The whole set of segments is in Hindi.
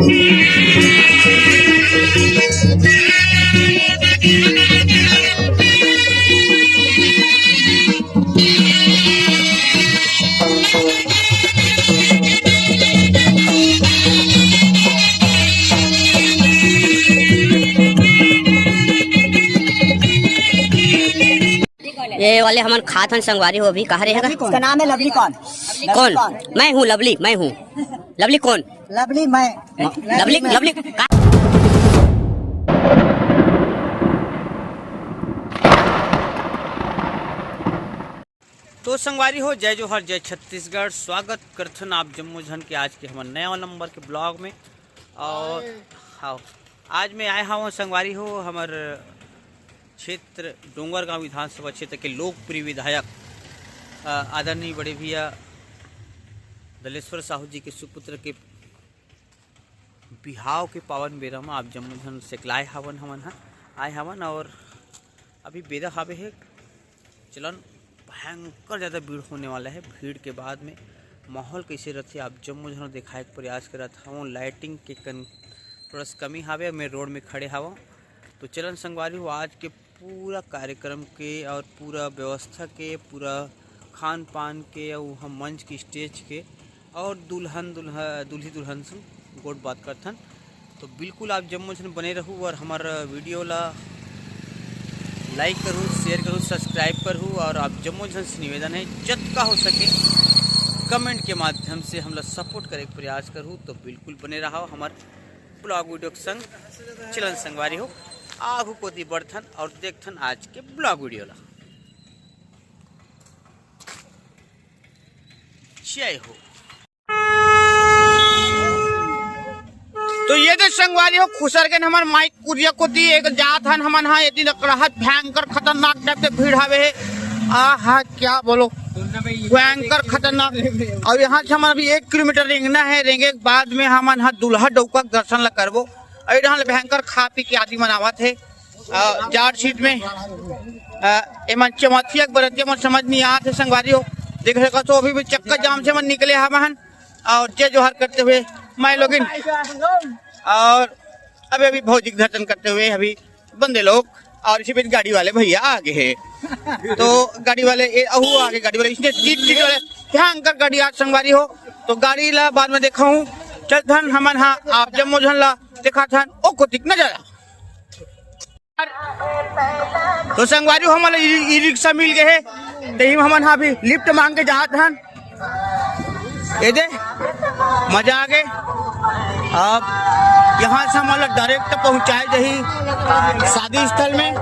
ये वाले हमारे खातन संगवारी हो अभी कहाँ रहेगा? इसका नाम है लवली। कौन? मैं हूँ लवली। मैं हूँ लवली। कौन? लवली मैं। लवली लवली तो संगवारी हो, जय जोहर, जय छत्तीसगढ़। स्वागत करथन आप जम्मू झन के आज के हमारे नया नंबर के ब्लॉग में। और हाँ, आज मैं आया हूँ संगवारी हो हमार क्षेत्र डोंगरगांव विधानसभा क्षेत्र के लोकप्रिय विधायक आदरणीय बड़े भैया दलेश्वर साहू जी के सुपुत्र के बिहाव के पावन बेरा में आप जम्मू झन सेकलाए हवन हमन आए हवन। और अभी बेरा हावे है चलन भयंकर ज़्यादा भीड़ होने वाला है। भीड़ के बाद में माहौल कैसे रहते आप जम्मू झन दिखाए के प्रयास करत हूँ। लाइटिंग के थोड़ा कमी हावे, मैं रोड में खड़े हवा। तो चलन संगवारी हो आज के पूरा कार्यक्रम के और पूरा व्यवस्था के, पूरा खान पान के और हम मंच की स्टेज के और दूल्ही दुल्हन से गोट बात करथन। तो बिल्कुल आप जम्मू झन बने रहूँ और हमारा वीडियो ला लाइक करूँ, शेयर करूँ, सब्सक्राइब करूँ। और आप जम्मू झन से निवेदन है जितना हो सके कमेंट के माध्यम से हम लोग सपोर्ट करे प्रयास करूँ। तो बिल्कुल बने रहा हमारे ब्लॉग वीडियो के संग चलन संगवारी हो आगू को दी बढ़थन और देखथन आज के ब्लॉग वीडियो ला। जय हो। तो ये तो संगवारी हो खुसर के हमार माइक कुरिया को दी एक जात हन हमन हा यदि राहत भयंकर खतरनाक टाइप के भीड़ हावे है। आहा क्या बोलो, भयंकर खतरनाक। और यहाँ से हमारा अभी 1 किलोमीटर रेंगना है। रेंगे के बाद में हमन हा दूल्हा डौका दर्शन ला करबो। यहाँ भयंकर खा पी के आदि मनावत है जाट सीट में। एमन चमथिया बरतिया मन समझ नहीं आते संगवारी हो। देख सको तो अभी भी चक्का जाम से मन निकले हमन और जय जोहर करते हुए मैं लोगिन। और अभी भौतिक दर्शन करते हुए अभी बंदे लोग और इसी बीच गाड़ी वाले भैया आगे है। तो गाड़ी वाले आगे गाड़ी वाले इसने टीट वाले भयंकर गाड़ी आज संगवारी हो। तो गाड़ी ला बाद में देखा हूँ चल धन हमन हाँ आप जम्मू झन ला देखा था ओ को दिख नजर। तो संगवारी हो हमारा ई रिक्शा मिल गए है। तो हमन हाँ भी लिफ्ट मांग के जात हन। ये दे मजा आ गए। अब यहाँ से हमारा डायरेक्ट पहुँचाए जही शादी स्थल में।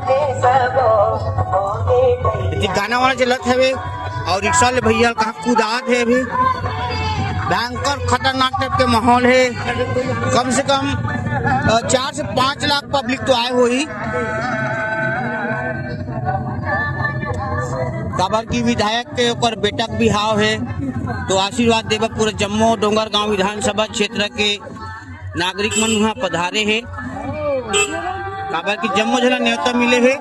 गाना वाला चलत है और रिक्शा ले भैया कहाँ कूदात है। अभी भयंकर खतरनाक टाइप के माहौल है। कम से कम 4 से 5 लाख पब्लिक तो आए हुई। काबर की विधायक के ऊपर बेटा का बिहाव है। तो आशीर्वाद देवा पूरे जम्मू डोंगरगांव विधानसभा क्षेत्र के नागरिक मन वहाँ पधारे है। काबर की जम्मू झला न्योता मिले है।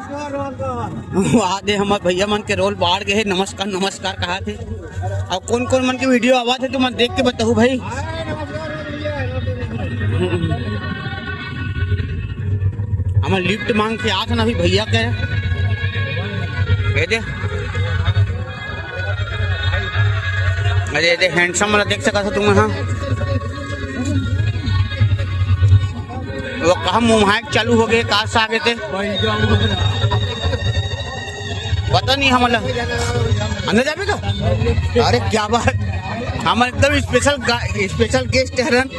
आधे हमारे भैया मन के रोल बाढ़ गए है। नमस्कार नमस्कार कहा थे। और कौन कौन मन की वीडियो आवा थे तो मैं देख के बताऊँ भाई। हमारे लिफ्ट मांग के आ था ना अभी भैया कह दे। अरे हैंडसम वाला देख सका था तुम। हाँ वो कहा मुंह चालू हो गए कहा से आगे थे पता नहीं। हम अंदर जावे का अरे क्या बात। हम एकदम स्पेशल गेस्ट हरन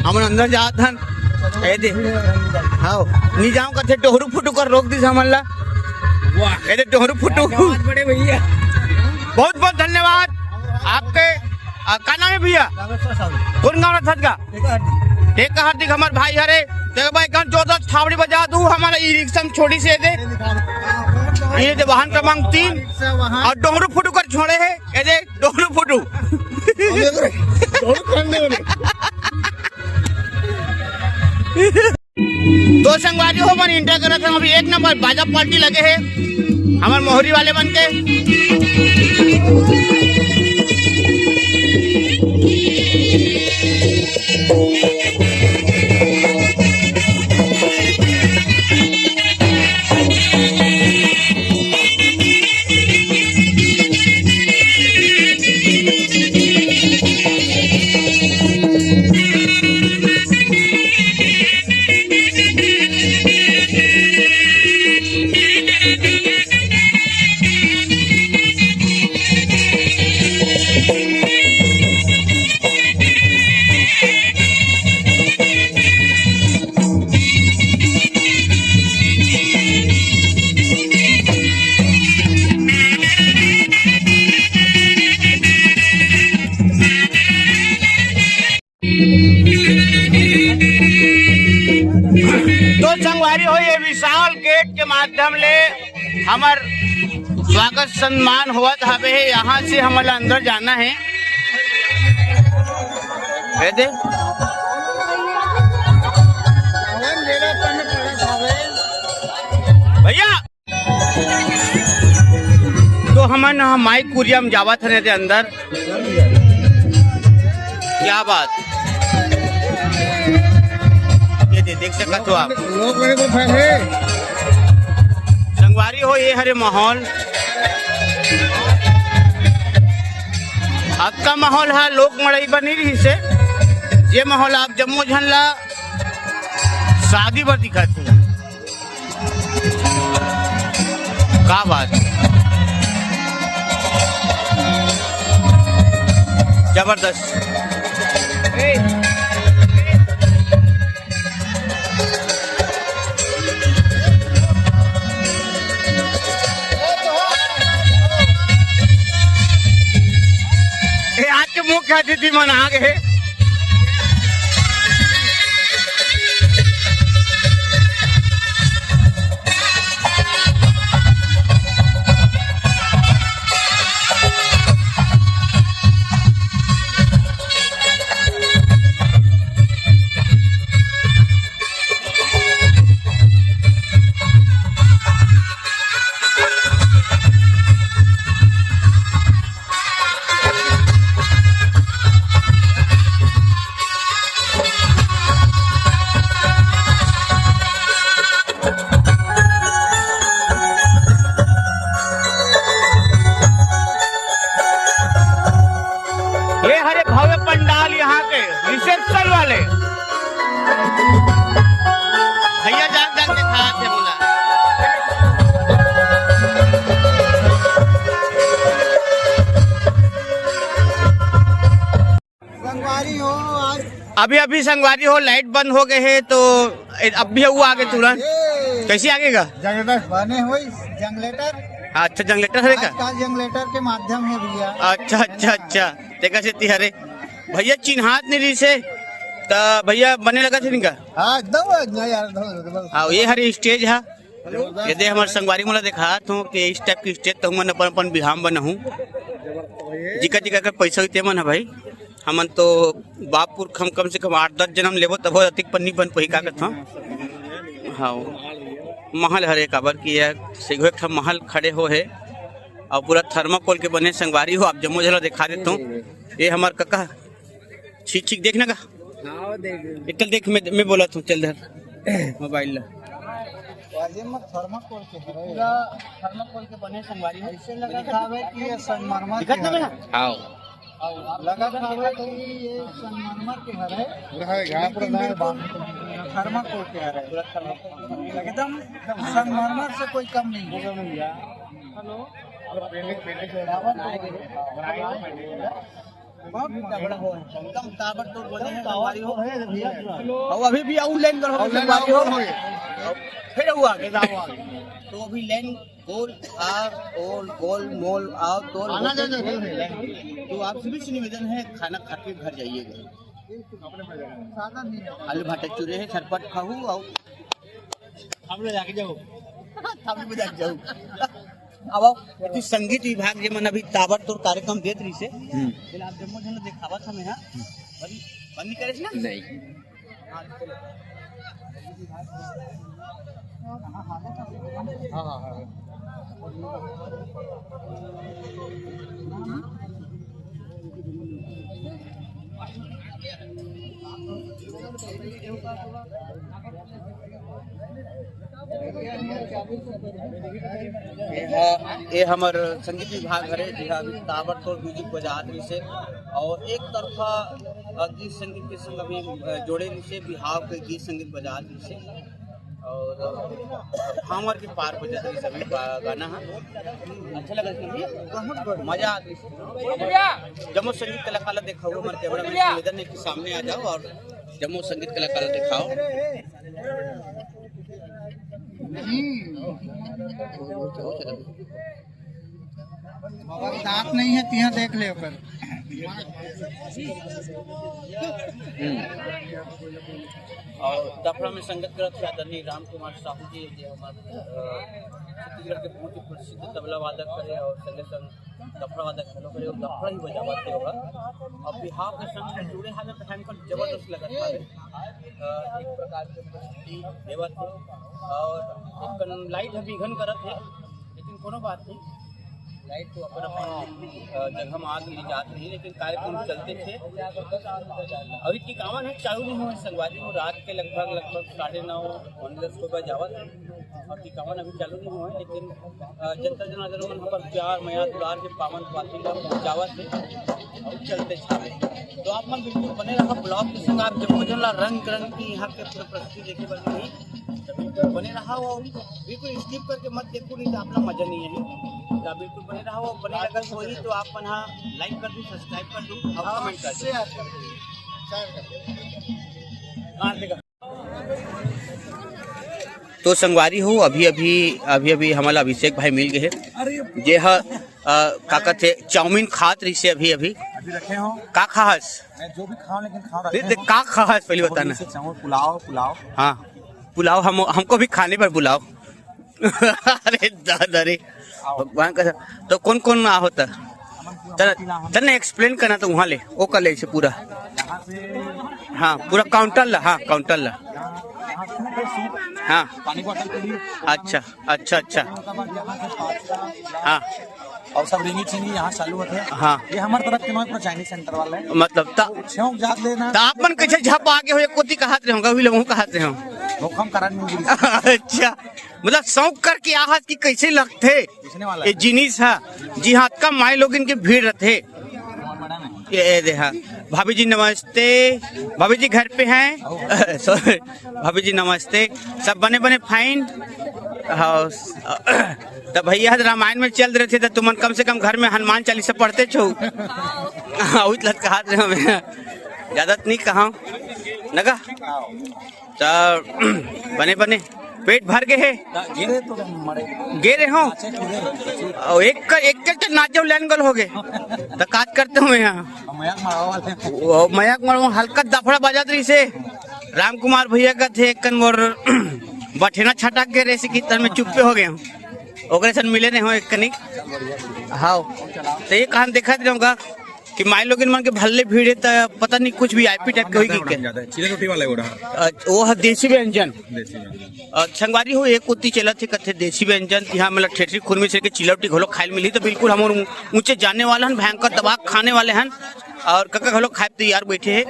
हम अंदर जात हन। दे हाँ नहीं जाऊँ कथे टोहरू फुटू कर रोक दी हमला। टोहरू फुटू बड़े भैया बहुत बहुत धन्यवाद आपके। का नाम है भैया? कौन गाँव था का एक हार्दिक हमारे भाई हरे भाई कौन 14 थावड़ी बजा दू हमारा ई रिक्शा छोड़ी से दे। ये दे वाहन क्रमांक 3 और डोहरू फुटू कर छोड़े है। ये दे डोहरू फुटू तो संगवारी हो मन इंटर कर था। अभी 1 नंबर बाजा पार्टी लगे है हमारे मोहरी वाले बन के। तो संगवारी हो ये विशाल गेट के माध्यम ले हमार स्वागत सम्मान होवत हवे है। यहाँ से हमारे अंदर जाना है। दे भैया तो हमन माइक कुरिया में जावत है अंदर। क्या बात ये देख सकते हो आप संगवारी हो ये हरे माहौल आपका माहौल है। लोग मड़ई बनी रही से ये माहौल आप जम्मू झनला शादी पर दिखत है। का बात जबरदस्त। आज के मुख्य अतिथि मन आ गए। ये हरे भव्य पंडाल यहाँ के रिसेप्शन वाले भैया जाग जाग के खा थे बोला। संगवारी हो आज अभी संगवारी हो लाइट बंद हो गए है तो अब भी वो आगे तुरंत कैसे आगेगा जनरेटर बने हुई जंगलेटर। अच्छा जंगलेटर है का जंगलेटर के माध्यम है भैया। अच्छा देखा से हरे भैया चिन्हात नहीं रही से तो भैया बने लगा थे इनका। हाँ एकदम यार। हाँ ये हरे स्टेज है। यदि हमारे संगवारी मोला देखा तो कि इस टाइप की स्टेज तो हम अपन बिहाम बना हूँ जिका का पैसा होते मन है भाई। हमन तो बापुर हम कम से कम 8-10 जन्म लेबो तब अधिक पन्नी बन पही का था। हाँ महल हरे काबर की सेगो एक महल खड़े हो है और पूरा थर्माकोल के बने संगवारी हो। आप जम्मू झला दिखा देता हूँ। ये हमार कका ठीक देखना का इतल देख मैं बोला था चल धर मोबाइल थर्माकोल के बने संगवारी हो। ऐसे लगा था कि ये संगमरमर दिखत ना मेरा हाँ लगा था कि ये संगमरमर के हरे थर्माकोल के हरे एकदम संगमरमर से कोई कम नहीं है। एकदम ताबड़तोड़ बने हैं संगवारी हो। और अभी भी आउट लाइन करो संगवारी हो फिर हुआ तो अभी लाइन गोल गोल मोल आओ तो आपसे भी निवेदन है खाना खा के घर जाइएगा। आलू भाटे चूरे है सरपट खाऊ और हम लोग जाके जाओ हम लोग जाके जाओ। अब संगीत विभाग जे मन अभी ताबड़तोड़ कार्यक्रम देत रही से आप जम्मू झन दिखावा था मैं बंदी करे ना नहीं ये हमार संगीत विभाग है जहाँ अभी ताबड़तोड़ म्यूजिक बजा रही से और एक तरफा गीत संगीत के संग अभी जोड़े रही से बिहार के गीत संगीत बजा रही से और हमार के पार बजा रही सभी गाना है अच्छा लगा बहुत मजा आ रही। जम्मू संगीत कलाकार देखा हुआ हमारे कैमरा मैन निवेदन है कि सामने आ जाओ और जम्मू संगीत कलाकार दिखाओ। दांत नहीं है तिहा देख ले ओकर और दफड़ा में संगत करत थे आदरणीय राम कुमार साहू जी जो हमारे छत्तीसगढ़ के बहुत ही प्रसिद्ध तबला वादक करे और संगे संग दफड़ा वादक हेलो करे और दफड़ा ही बजावते होगा और बिहार के संग से जुड़े हालत भयंकर जबरदस्त लगत है। एक प्रकार के परिस्थिति देवत है और एक लाइट है विघन करत है, लेकिन कोनो बात नहीं, लाइट तो अपन जगह में आग मिल जाती नहीं, लेकिन कार्यक्रम चलते थे। अभी टिकावन है चालू नहीं हुआ संगवारी हो, रात के लगभग 9:30 हो जावत है और टिकावन अभी चालू नहीं हुआ है, लेकिन जनता जनार्दन मन पर प्यार मया दुलार के पावन पाती का जावत है और चलते छावे। तो आप मन बिल्कुल बने रहा ब्लॉग के संग, आप जब मुझे रंग की यहाँ के पूरा प्रस्तुति देखे बन रही बने रहा हो, बिल्कुल स्किप करके मत देखो, नहीं तो अपना मजा नहीं है। तो बिल्कुल बने रहा हो, बने लगन होगी तो आप मन लाइक कर दो, सब्सक्राइब कर दो और कमेंट कर दो। तो संगवारी हो अभी हमारा अभिषेक भाई मिल गए जे ह का कहते चाउमीन खात रही से अभी रखे हो का खास मैं जो भी खाऊं लेकिन खाऊं का खास पहले बताना। पुलाव हाँ पुलाव हमको भी खाने पर बुलाओ। अरे दादा रे भगवान का। तो कौन कौन आ होता चल एक्सप्लेन करना तो वहाँ ले वो कर ले पूरा। हाँ पूरा काउंटर ला, हाँ काउंटर ला, हाँ पानी बोतल के लिए। अच्छा अच्छा अच्छा हाँ और सब रिंगी चीनी यहाँ चालू होते हैं। हाँ ये हमारे तरफ के नौ चाइनीज सेंटर वाले मतलब छौक जात लेना आप मन कैसे झप आगे हो कोती कहत रहूंगा वही लोगों कहत रहे हो हम करन। अच्छा मतलब शौक करके आहत की कैसे लगते ये जिनिस है जी हाँ का माई लोग इनके भीड़ रहते। ये देखा भाभी जी नमस्ते, भाभी जी घर पे हैं। सॉरी भाभी जी नमस्ते, सब बने बने फाइन। हाँ तो भैया रामायण में चल रहे थे तो तुमन कम से कम घर में हनुमान चालीसा पढ़ते छो। कहा ज्यादा नहीं कहा नगा तो बने बने पेट भर गए है गे हो और एक नाचो लैन गल हो गए तो काज करते हुए यहाँ मयाक मरो हल्का दफड़ा बजात रही से राम कुमार भैया का थे एक और बठेना छटक के रेसी की तरह में चुप्पे हो गए ओकरे सन मिले नहीं हो एक कनिक। हाँ तो ये कहां देखा रहूंगा कि माई लोग मन के भल्ले भीड़ तो पता नहीं कुछ भी आईपी टाइप के होगी चिले रोटी वाला वो है देसी व्यंजन संगवारी हो एक कुत्ती चला थे कथे देसी व्यंजन यहाँ मतलब ठेठरी खुरमी से चिलौटी घोलो खाए मिली तो बिल्कुल हम ऊंचे जाने वाले हैं, भयंकर दबा खाने वाले हैं और कक्का घोलो खाए तैयार बैठे हैं।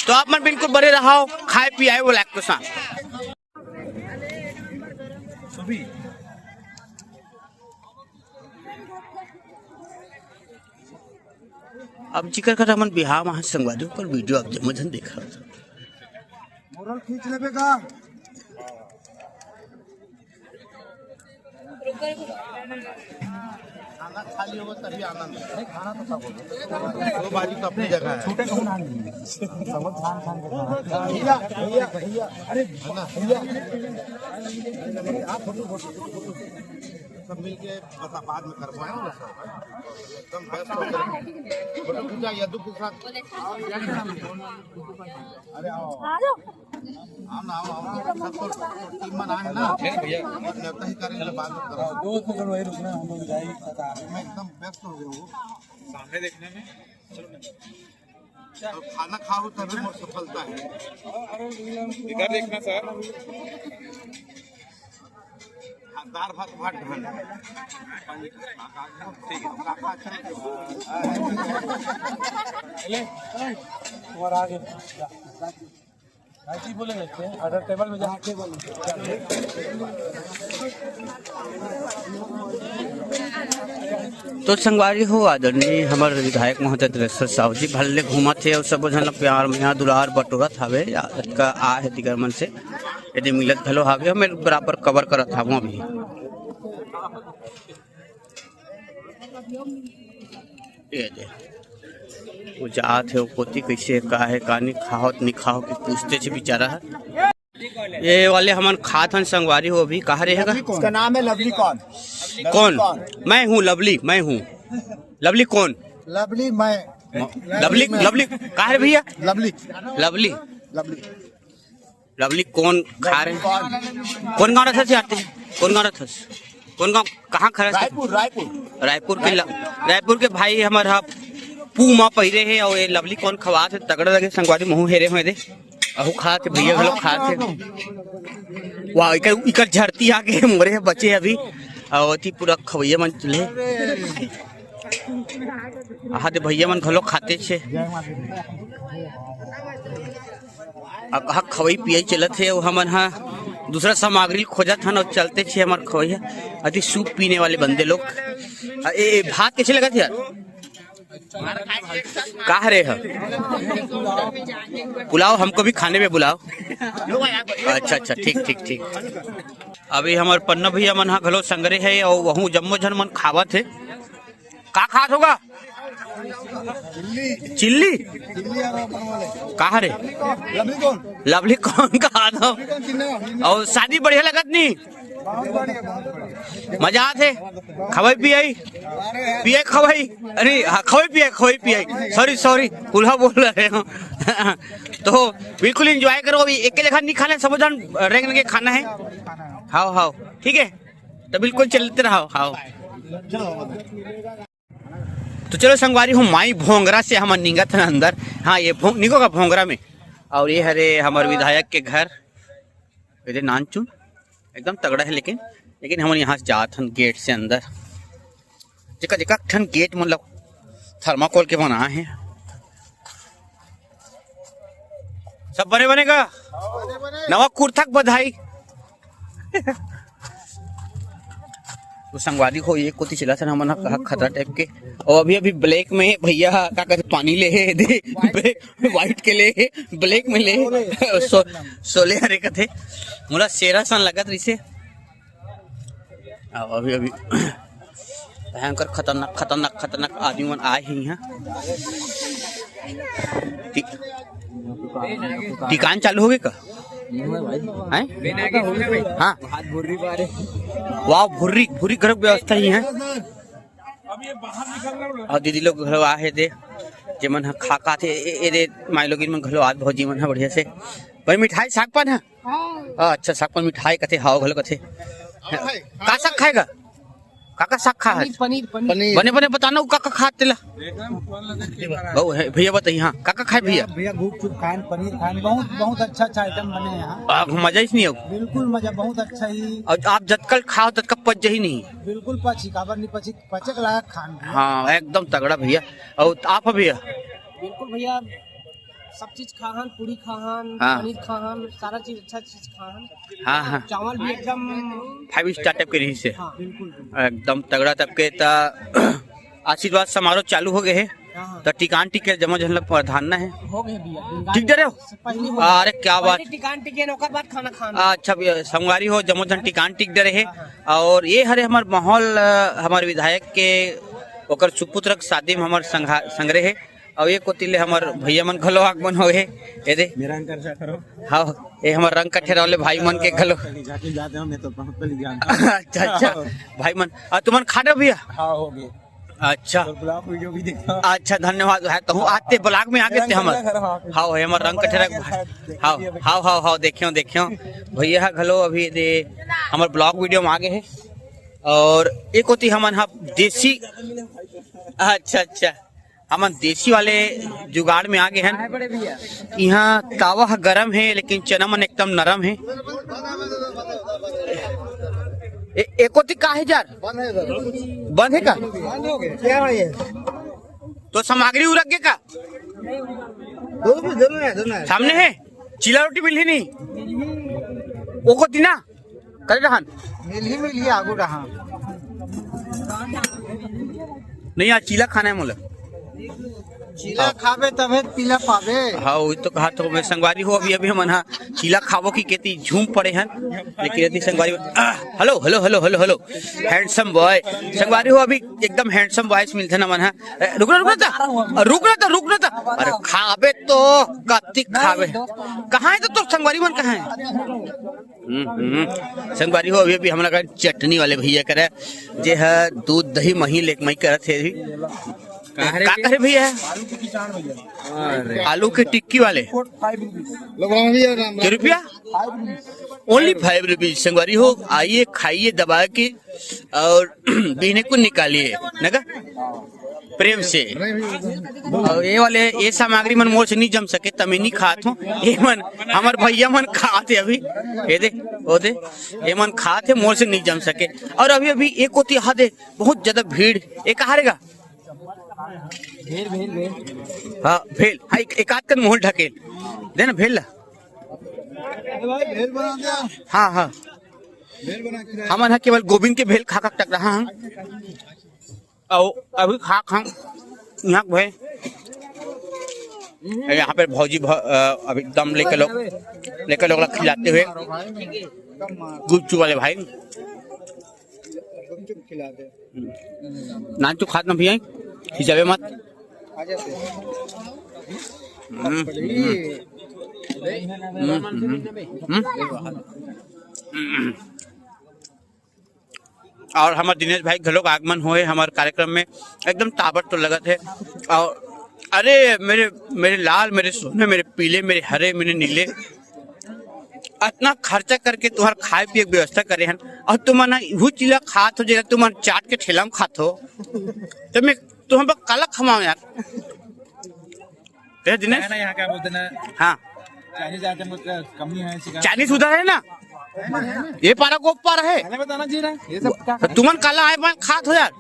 तो आप मन बिल्कुल बड़े रहो खाए पियाए वो लायक तो सा। अब जिक्र कर मन बिहार वहाँ संगवारी पर वीडियो अब जमझन देखा मोरल खींच लेबे का खाना खाली होगा तभी आनंद है। खाना तो सब होगा, दो बाजी तो अपनी जगह है। छोटे कौन आएंगे सब खान भैया भैया भैया अरे भैया आप फोटो सब मिलके बता बाद में करवाएं ना सब एकदम बेस्ट होकर फोटो खींचा यादू के साथ। अरे आओ ना सब टीम में आए ना भैया नेता ही करेंगे बाद में कराओ दो सेकंड वही रुकना हम लोग जाएगी मैं एकदम व्यस्त हो गया हूँ सामने देखने में। तो खाना खाओ तभी मोर सफलता है। इधर देखना सर दार भात भात ढाल ठीक है तुम्हारा आगे ऐसी बोले लगते हैं अगर टेबल में जहाँ टेबल तो संगवारी हो आदरणीय हमारे विधायक महोदय दरेश्वर साहू जी भल्ले घूमा थे और सब झन प्यार में यहाँ दुलार बटोरत हवे का आ है दिगर मन से यदि मिलत भलो हवे हमें बराबर कवर करत हूँ अभी। ये दे वो जात है वो पोती कैसे का है कहानी खाओ नहीं खाओ कि पूछते थे बेचारा है। ये वाले हमारे खात हन संगवारी हो अभी कहाँ रहेगा। उसका नाम है लवली। कौन मैं हूँ लवली, मैं हूँ लवली। कौन लवली? मैं लवली लवली कहा है भैया? लवली लवली लवली लवली कौन खा रहे हैं? कौन गाँव रहता से आते हैं? कौन गाँव रहता से? कौन गाँव कहाँ खड़ा? रायपुर रायपुर रायपुर के भाई हमारा पूमा पहिरे है और ये लवली कौन खवा थे तगड़ा लगे संगवारी मुँह हेरे हुए दे अहू खा थे भैया लोग खा थे। वाह इकर झरती आके मोरे बचे अभी और थी पूरा खवैया मन चले आहा दे भैया मन घलो खाते छे कहा खवई पियाई चलत है हमन हा दूसरा सामग्री खोजत हन और चलते छे हमार खवैया अति सूप पीने वाले बंदे लोग। ए भात कैसे लगा थे यार? कहा रहे हो? बुलाओ हमको भी खाने में बुलाओ। अच्छा अच्छा ठीक ठीक ठीक। अभी हमार पन्ना भैया मन हा घलो संगरे है और वहू जम्मो झन मन खावत है। का खात होगा? चिल्ली कहा रे? लवली कौन कहा था? और शादी बढ़िया लगत नहीं? मजा आते खवाई पियाई खवाई अरे हाँ खवाई पियाई सॉरी कुल्हा बोल रहे हो तो बिल्कुल एंजॉय करो। अभी एक जगह नहीं खाना सब जन रेंग के खाना है। हाओ ठीक है तो बिल्कुल चलते रहो। हाओ तो चलो संगवारी हूँ माई भोंगरा से हम निगत है अंदर। हाँ ये निको का भोंगरा में और ये हरे हमारे विधायक के घर इधर नानचुन एकदम तगड़ा है लेकिन हम यहाँ से जात हन गेट से अंदर जगह ठन गेट मतलब थर्माकोल के बना है। सब बनेगा नवा कुर्थक बधाई तो संगवारी हो ये कोती चला था हमन कहा खतरा टाइप के और अभी ब्लैक में भैया का कहते पानी ले दे व्हाइट के ले ब्लैक में ले सोले हरे कथे मोला शेरा सन लगत रही से अभी भयंकर खतरनाक आदमी मन आए हैं यहाँ। टिकान चालू हो गए का? हाँ वाह भूरी घर व्यवस्था ही है और दीदी लोग घर आए दे जे मन खा थे ए माई लोग मन घलो आज भौजी मन बढ़िया से भाई मिठाई सागपान है। अच्छा सागपान मिठाई कथे हाव घलो कथे का साग खाएगा? काका साग खा है पनीर बने बताना काका खाते ला भैया बताइए। हाँ काका खाए भैया गुपचुप खाए पनीर खाए बहुत अच्छा आइटम बने यहाँ। मजा ही नहीं हो? बिल्कुल मजा बहुत अच्छा ही। और आप जतकल खाओ तत्का पच ही नहीं? बिल्कुल पची काबर नहीं पची पचक लायक खान। हाँ एकदम तगड़ा भैया। और आप भैया? बिल्कुल भैया सब चीज खाहन पूरी खाहन पनीर खाहन सारा चीज अच्छा चीज खाहन। हाँ चावल भी एकदम 5 स्टार टाइप के रही से। हाँ बिल्कुल एकदम तगड़ा टाइप के आशीर्वाद समारोह चालू हो गए है तो टिकान टिके जमा जन लग प्रधान है हो गए भैया ठीक दे रहे हो? अरे क्या बात टिकान टिके ओकर बाद खाना खाना। अच्छा संगवारी हो जमो जन टिकान टिक दे रहे और ये हरे हमार माहौल हमारे विधायक के ओकर सुपुत्र शादी में हमार संग्रह है और ये कोतिले हमार भैया मन घलो आगमन हो गए ये दे मेरा अंकर से करो। हाँ ये हमार रंग कठे वाले भाई मन के घलो जाते जाते मैं तो बहुत पहले जानता। अच्छा भाई मन तुमन खाना भैया? हाँ हो गए। अच्छा तो ब्लॉग वीडियो भी देखा। अच्छा धन्यवाद है तो आते ब्लॉग में आगे थे हमार। हाँ हमार रंग कठे हाँ देखियो भैया घलो अभी दे हमार ब्लॉग वीडियो में आगे है और एक होती हमन हाँ देसी। अच्छा हमन देसी वाले जुगाड़ में आगे हैं। यहाँ तावा गरम है लेकिन चना मन एकदम नरम है। एक होती का है जार बंद है का? क्या है तो सामग्री उरक गए का? दोनों है सामने है चिला रोटी मिल ही नहीं वो को ना कर रहन मिल ही आगू रहा नहीं यार चिला खाना है मोला चीला खावे तबे पीला पावे। हाँ वही तो कहा तो मैं संगवारी हो अभी हम चीला खावो की कहती झूम पड़े हैं लेकिन यदि संगवारी हेलो हैंडसम बॉय संगवारी हो अभी एकदम हैंडसम बॉयस मिलते ना मन रुकना था अरे खावे तो कति खावे कहाँ है तो संगवारी मन कहाँ है? संगवारी हो अभी हमारा चटनी वाले भैया करे जे है दूध दही मही लेक मई करत है का करे भैया? आलू की टिक्की वाले क्या रुपया? Only 5 rupees. संगवारी हो, आइए खाइए दबा के और बीने को निकालिए नगा प्रेम से। और ये वाले ये सामग्री मन मोर से नहीं जम सके तमें नहीं खात हूँ। ये मन हमार भैया मन खाते अभी, ये दे वो दे, ये मन खाते मोर से नहीं जम सके। और अभी अभी एक होती हाथ है बहुत ज्यादा भीड़। ये कहाँ रहेगा? हाँ भेल, हाँ एक आध कर मोहल ढकेल देना भेल ला। हाँ हाँ हमारे यहाँ केवल गोविंद के भेल खा खा टक रहा हूँ। अभी खा यहाँ भाई यहाँ पे भौजी अभी दम लेकर लोग खिलाते हुए गुपचुप वाले भाई नाच तो खात ना भैया खिंचावे मत। और हमारे दिनेश भाई घलोक आगमन हुए हमारे कार्यक्रम में, एकदम ताबड़ तो लगत है। और अरे मेरे लाल, मेरे सोने, मेरे पीले, मेरे हरे, मेरे नीले, इतना खर्चा करके तुम्हारे खाए पिए व्यवस्था करे हैं और तुम ना वो चीला खात हो, जगह तुम चाट के ठेला में खात हो तो मैं तुम्हें बस काला खमाओ यार। दिनेश यहाँ क्या बोलते ना, हाँ कमी है, चाइनीज उधर है ना, ये पारा को पारा है बताना चाहिए ना ये सब क्या। तुमन काला आए पान खात हो यार।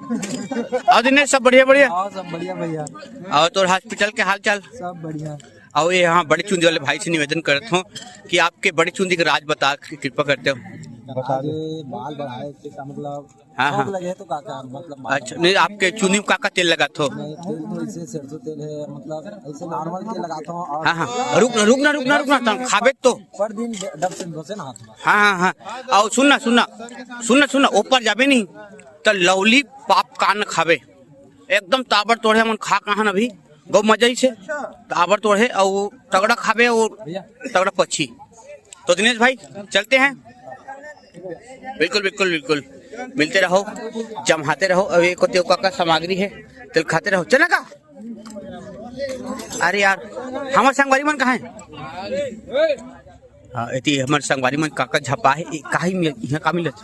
और दिनेश सब बढ़िया बढ़िया, सब बढ़िया भैया। और तो हॉस्पिटल के हाल चाल सब बढ़िया। और ये यहाँ बड़ी चूंदी वाले भाई से निवेदन करता हूँ कि आपके बड़ी चूंदी का राज बता कृपा करते हो। बाल बढ़ाए का मतलब हाँ हाँ लगे तो काका मतलब अच्छा नहीं, आपके चूनी में काका तेल लगा तो तेल तो ऐसे सरसों तेल है, मतलब ऐसे नॉर्मल तेल लगाता हूँ। और हाँ हाँ रुकना खाबे तो पर दिन डब से धोसे ना हाथ में। हाँ हाँ हाँ और सुनना ऊपर जाबे नहीं तो लवली पाप कान खाबे एकदम ताबड़ तोड़े मन खा कहाँ अभी गौ मजा ही से ताबड़ तोड़े और तगड़ा खाबे और तगड़ा पक्षी। तो दिनेश भाई चलते हैं। बिल्कुल बिल्कुल बिल्कुल मिलते रहो, जमाते रहो। अब एक का सामग्री है तिल खाते रहो चला का। अरे यार हमारे संगवारी मन कहाँ है? हाँ इति हमारे संगवारी मन काका झपा है यहाँ का मिलत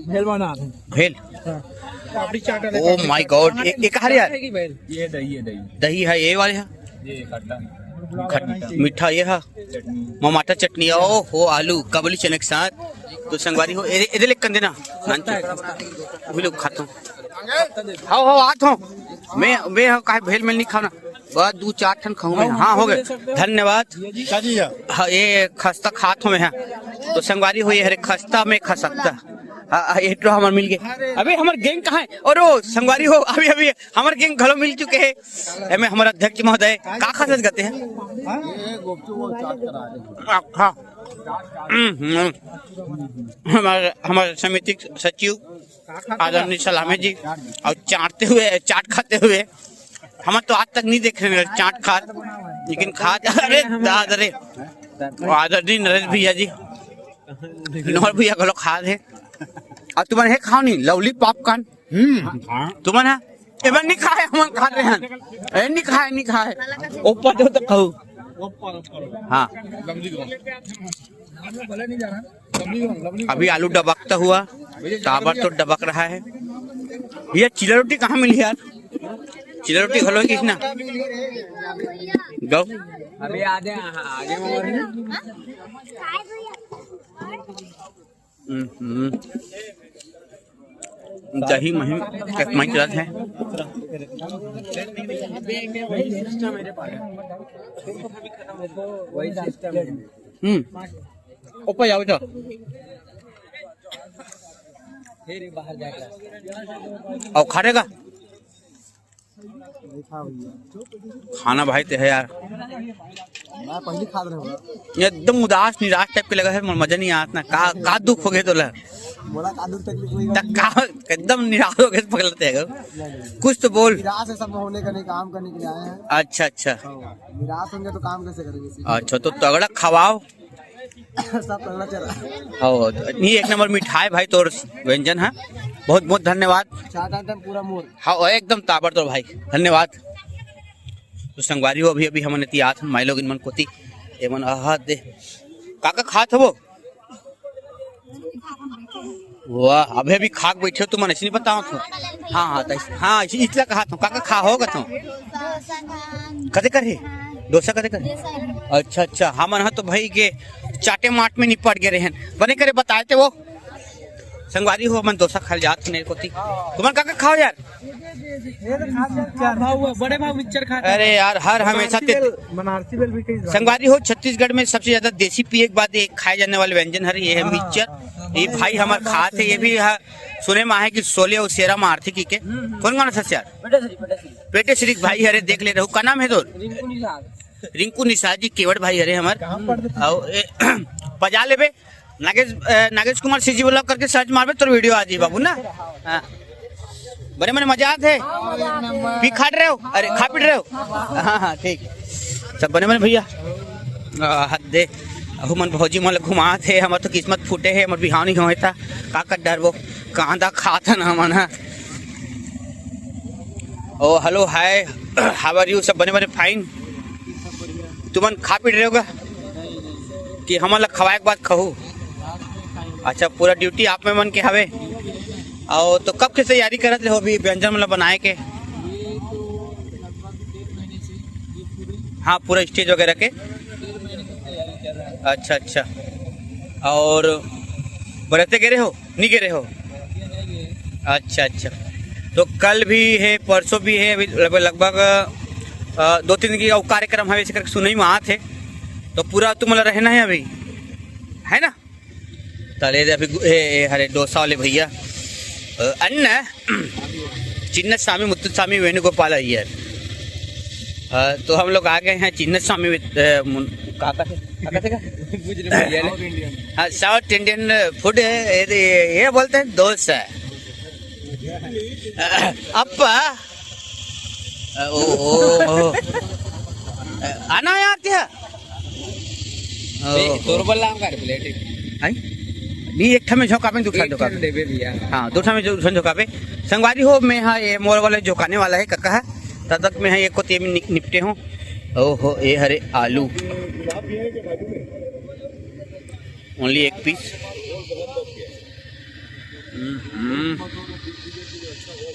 भेल बना भेल। ओ माय गॉड ये कहाँ यार? ये दही है ये वाले है, ये खट्टा मीठा ये है, टमाटर चटनी ओ हो आलू काबुली चने के साथ। तो संगवारी हो इधर लेकर देना वही लोग खाता हूँ। हाँ आत हूँ मैं काहे भेल में नहीं खाना, बस 2-4 ठन खाऊं मैं। हाँ हो गए धन्यवाद। हाँ ये खस्ता खात हूँ मैं। हाँ तो संगवारी हो ये हरे खस्ता में खा सकता। ये तो हमारे मिल गए। अबे हमारे गैंग कहाँ है? और वो संगवारी हो अभी अभी हमारे गैंग घरों मिल चुके हैं। हमें हमारा अध्यक्ष महोदय का खास करते हैं। हाँ हमारे समिति सचिव आदरणीय सलामे जी और चाट खाते हुए हम तो आज तक नहीं देख रहे चाट खा, लेकिन खा अरे दादरे आदरणीय नरेश भैया जी नौर भैया घलो खा दे। और तुम्हारे है खाओ नहीं लवली पॉपकॉर्न तुम्हारा एवं नहीं खाए हम खा रहे हैं नहीं खाए ऊपर दो तो खाओ। हाँ अभी आलू डबकता हुआ टाबर तो डबक रहा है। भैया चिला रोटी कहाँ मिली यार? चिला रोटी खलो किस ना गौ अभी आगे दही महीन एक महीन चलत है। ऊपर जाओ तो फिर बाहर जाकर और खाएगा खाना भाई ते है यार। मैं पहले खा रहा हूँ एकदम उदास निराश टाइप के लगा है, मजा नहीं आता ना का दुख हो गए तो बोला का दूर तकलीफ एकदम निराश हो गए पकड़ते हैं कुछ तो बोल। निराश है सब होने का नहीं, काम करने के लिए आए हैं। अच्छा निराश होंगे तो काम कैसे करेंगे? अच्छा तो तगड़ा खवाओ सब तगड़ा चला। नहीं एक नंबर मिठाई भाई तो व्यंजन है। बहुत बहुत धन्यवाद। पूरा मोर हाँ एकदम ताबड़तोड़ भाई, धन्यवाद। तो संगवारी हो अभी हमने तियात माई लोग इन मन कोती ए मन आहा दे काका खात हो वाह अभी खाक बैठे हो, तुम मन ऐसे नहीं बताओ तो। हाँ इसलिए कहा था काका खा होगा तो कदे करे डोसा कदे करे। अच्छा हाँ मन तो भाई के चाटे माट में निपट गए हैं बने करे बताए थे वो संगवारी हो मन डोसा खा जात मेरे को थी तुम काका खाओ यार। बड़े भाव मिक्सचर खा। अरे यार हर हमेशा संगवारी हो छत्तीसगढ़ में सबसे ज्यादा देसी पिए के बाद एक खाए जाने वाले व्यंजन है ये है मिक्सचर। ये भाई हमारे खाते ये भी सुने में है कि सोले और सेरा में आर्थिक के कौन कौन सा यार पेटे श्री भाई हरे देख ले रहे का नाम है तो रिंकू निषाद जी केवट भाई हरे हमारे पजा ले नागेश कुमार सीजी ब्लॉग करके सर्च मारबे तो वीडियो आ जी बाबू ना। हाँ बड़े मने मजा आते है पी खा रहे हो अरे खा पी रहे हो। हाँ ठीक सब बने बने भैया हद दे अहू मन भौजी मन घुमा थे हमार तो किस्मत फूटे है हमार बिहाव नहीं होता का कर डर वो कांदा खाता ना मन। Oh hello hi how are you सब बने बने फाइन तुमन खा पी रहे होगा कि हमारा खवाए के बाद कहू। अच्छा पूरा ड्यूटी आप में मन के हवे और तो कब के तैयारी करत हो अभी व्यंजन मतलब बनाए के। हाँ पूरा स्टेज वगैरह के। अच्छा और बरते गिरे हो नहीं गिरे हो। अच्छा तो कल भी है परसों भी है अभी लगभग 2-3 दिन की कार्यक्रम है करके सुनई में आते तो पूरा तुम रहना है अभी है ना। तले अभी हरे डोसा वाले भैया अन्न चिन्नत स्वामी मुत्तु स्वामी वेणुगोपाल अय्यर। तो हम लोग आ गए हैं चिन्नत स्वामी साउथ इंडियन फूड ये बोलते हैं डोसा अप्पा ओ आना यार क्या नहीं एक में झोंकावे दूसरा झोंकावे। हाँ दूसरा में झोंकावे संगवारी हो मैं हाँ ये मोर वाले झोंकाने वाला है काका है तब तक मैं एक को तेल में निपटे हूँ। ओहो ये हरे आलू ओनली एक पीस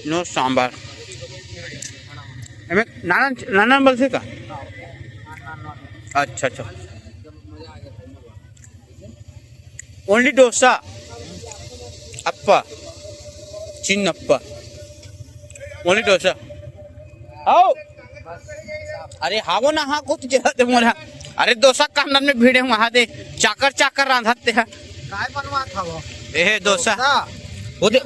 नो सांबार नाना बल से का। अच्छा ओनली डोसा अप्पा चिन्नप्पा ओनली डोसा आओ अरे हावो ना हाँ कुछ जगह मोरा अरे डोसा कांदन में भीड़े वहाँ दे चाकर रांधते हैं ए डोसा वो दे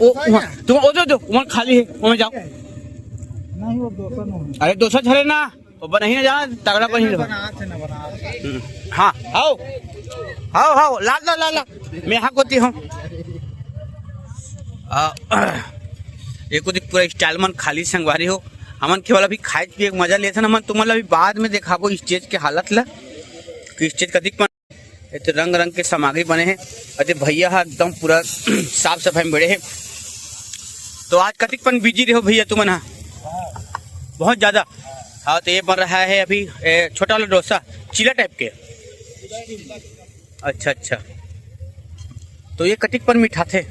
तुम ओ दो उमर खाली है वो जाओ नहीं वो डोसा नहीं। अरे डोसा झरे ना वो बना ही ना जा तगड़ा बन ही हाँ आओ ला मैं हाँ कोती हूँ एक पूरा स्टाइल मन खाली संगवारी हो हमन केवल अभी खाए पिए मजा लेते ना मन तुम्हारा अभी बाद में देखाबो स्टेज के हालत ला कि स्टेज कदिक तो रंग के सामग्री बने हैं अरे भैया एकदम पूरा साफ सफाई में बड़े हैं। तो आज कतिक पन बिजी रहो भैया तुम ना बहुत ज्यादा। हाँ तो ये बन रहा है अभी छोटा वाला डोसा चीला टाइप के। अच्छा तो ये कटिक पर मीठा थे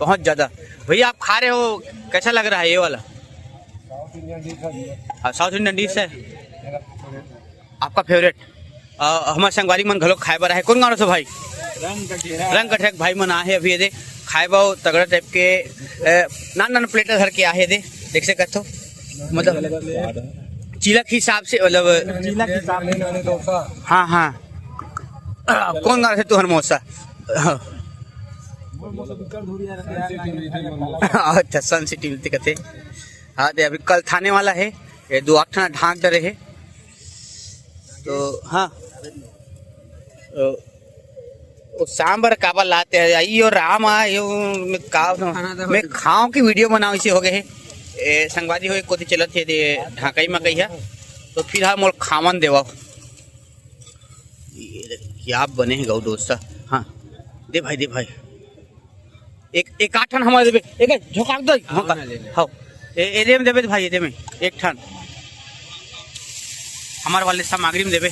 बहुत ज्यादा। भैया आप खा रहे हो कैसा लग रहा है ये वाला। हाँ साउथ इंडियन डिश है आपका फेवरेट। हमारे संगवारी मन घलो खाए बर है कौन गाँव से भाई रंग कठेक भाई मन आहे अभी दे खाए बाओ तगड़ा टाइप के नान प्लेटर धर के आहे दे देख से कथो मतलब चीला के हिसाब से मतलब हाँ कौन गाँव से तुहर मौसा। अच्छा सेंसिटिविटी कहते। हाँ दे अभी कल थाने वाला है ये 2-8 ढांक डरे है तो हाँ सांबर काबा लाते हैं आइयो राम आयो मैं खाओ की वीडियो बनाओ इसे हो गए है संगवादी हो कोती चलत है ढाकई में कही है तो फिर हम मोल खावन देवा क्या बने हैं गौ दोस्त। हाँ दे भाई एक आठन हमारे देबे एक झोकाक दो हां एरिया में देबे भाई, एरिया में एक ठन हमारे वाले सामग्री में देबे।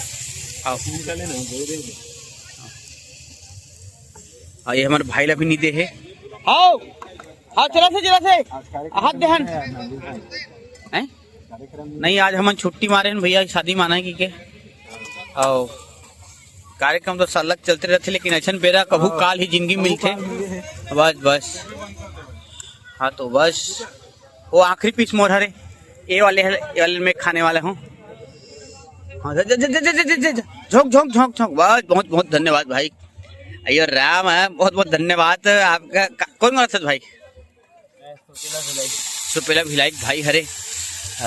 हां ये हमारे भाई ला भी नहीं दे है। आओ हाँ चला से हाथ देहन हैं नहीं, आज हम छुट्टी मारे हैं भैया, शादी माना है कि आओ कार्यक्रम तो साल चलते रहते, लेकिन अच्छा बेरा कभू काल ही जिंदगी मिलते बस। हाँ तो बस वो आखिरी पीस मोर हरे ये वाले में खाने वाला हूँ। हाँ झोंक झोंक झोंक झोंक बस। बहुत बहुत धन्यवाद भाई, अयो राम है, बहुत बहुत धन्यवाद आपका। कौन मकसद भाई? सुपेला भिलाई भाई हरे,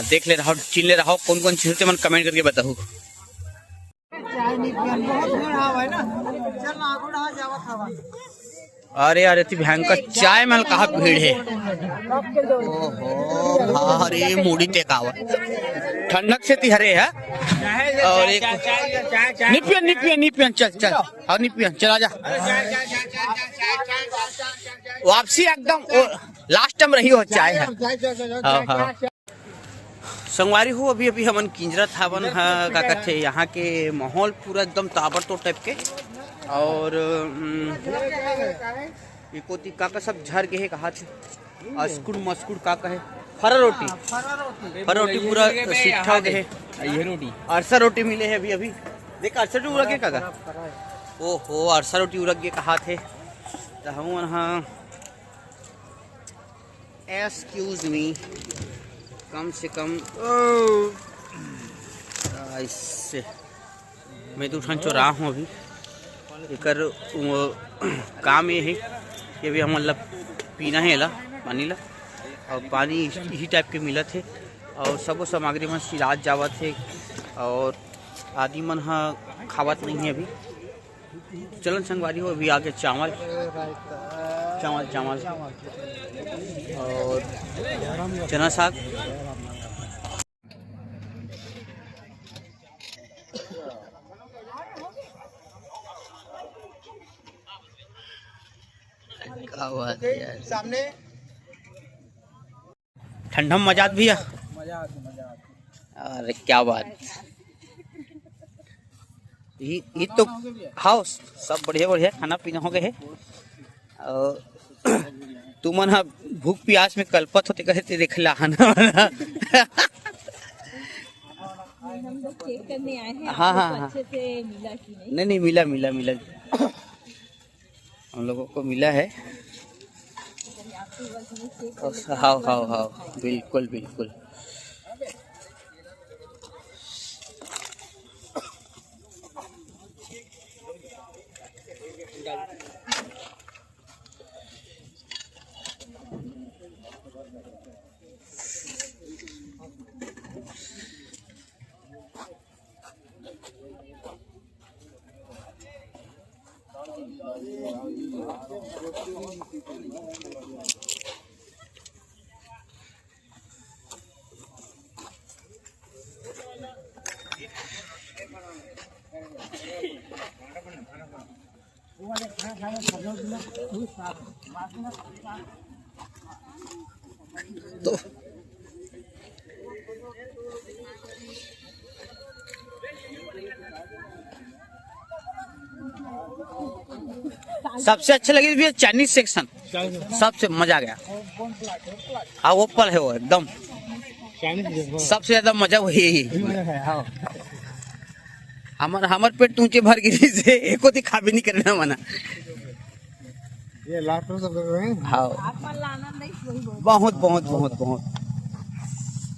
देख ले रहा चिन ले रहा कौन कौन चीज मन कमेंट करके बताऊ। अरे अरे ती भयंकर चाय में कहा भीड़ है। ओहो अरे मूडी टेकावा ठंडक से ती हरे है। और एक निपियन चल और निपियन चला जा। वापसी एकदम लास्ट टाइम रही हो चाय है। हाँ संगवारी हो अभी हमन किंजरा थावन का कहते यहाँ के माहौल पूरा एकदम ताबड़तोड़ टाइप के। और इकोती काका सब झर के है कहा थे अस्कुड़ मस्कुड़ काका है फरा रोटी पूरा सीठा के है। ये रोटी अरसा रोटी मिले है अभी देख अरसा रोटी उड़क के काका। ओहो अरसा रोटी उड़क के कहा थे तो हम हाँ एक्सक्यूज मी कम से कम इससे मैं तो उठान चुरा हूँ अभी एकर काम ये है कि अभी हम मतलब पीना है ला पानी ला और पानी इसी टाइप के मिलत है और सब सामग्री मन सिराज जावत है और आदि मन हा खावत नहीं है अभी। चलन संगवारी हो अभी आगे चावल और चना साग। सामने ठंडा मजा भैया अरे क्या बात। ये तो हाँ सब बढ़िया खाना पीना हो गए है। तू मन हाँ भूख प्यास में कल्पत होते कहते देख ला हाँ नहीं मिला हम लोगों को मिला है। हाँ बिल्कुल तो सबसे अच्छा लगी भैया चाइनीज सेक्शन, सबसे मजा आ गया। हाँ वो पल है वो एकदम सबसे ज्यादा मजा वही। हमार पेट ऊंचे भर गिरी से एको खा भी नहीं करना मना। ये हाँ बहुत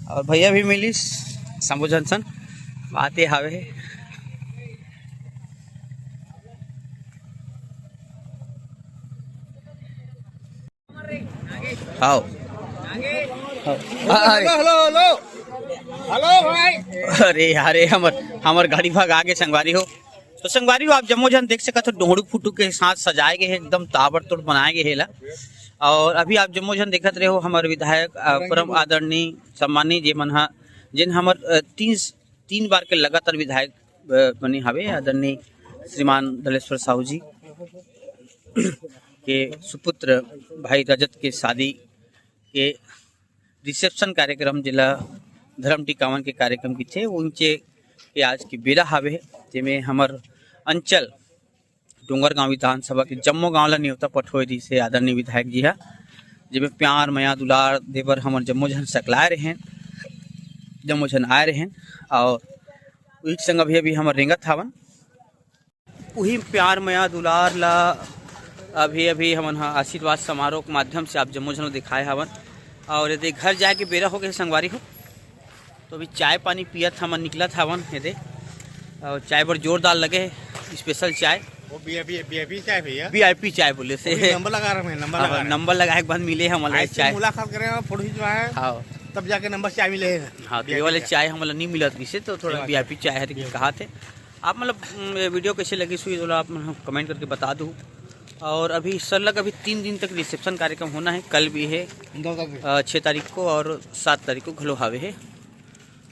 और भैया भी मिलिस शंभू जंसन बात ये हावे आओ हेलो भाई। अरे यारे हमर गाड़ी भाग आगे संगवारी हो तो संगवारी हो आप जम्मो जन देख सकते हो डोहड़ू फुटू के साथ सजाए गए हैं एकदम ताबड़तोड़ बनाए गए है ला। और अभी आप जम्मो जन देखते रहे हो हमारे विधायक परम आदरणीय सम्मानी जे मन जिन हमर तीन बार के लगातार विधायक बने हवे आदरणीय श्रीमान दलेश्वर साहू जी। के सुपुत्र भाई रजत के शादी के रिसेप्शन कार्यक्रम जिला धर्म टिकावन के कार्यक्रम की थे उनके के आज की बेरा हावे जेमे हमर अंचल डोंगरगांव विधानसभा के जम्मो गांव ला न्योता पठोए दी से आदरणीय विधायक जी हा जेमे प्यार मया दुलार देवर हमर जम्मो जन सकलाए रहे जम्मो जन आए रहे और उही संग अभी हमर रेंगत हावन वही प्यार मया दुलार ला अभी हमन आशीर्वाद समारोह के माध्यम से आप जम्मो जन दिखाए हवन और यदि घर जाए के बेरा हो गए संगवारी हो तो अभी चाय पानी पियत हमन निकलत हवन यदि और चाय पर जोरदार लगे स्पेशल चाय वो वीआईपी चाय भैया वीआईपी चाय बोले से नंबर लगा रहे हैं नंबर लगाए के बाद मिले हमारे चाय मुलाकात करें फोटो खिंचवाए हाँ तब जाके नंबर चाय मिले हाँ तो ये वाले चाय हमारा नहीं मिलत किसे तो थोड़ा वीआईपी चाय है तो कहा थे आप मतलब वीडियो कैसे लगी सुई तो आप कमेंट करके बता दो और अभी सर लग अभी 3 दिन तक रिसेप्शन कार्यक्रम होना है कल भी है 6 तारीख को और 7 तारीख को घलो हावे है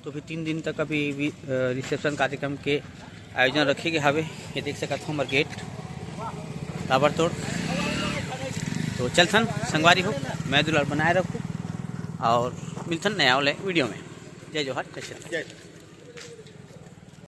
तो अभी 3 दिन तक अभी रिसेप्शन कार्यक्रम के आयोजन रखे गए हावे ये देख सकते हो हमारे गेट ताबड़तोड़ तो चलथन संगवारी हो मैं दुलार बनाए रखूँ और मिलथन नया वाले वीडियो में जय जोहार जय श्री राम।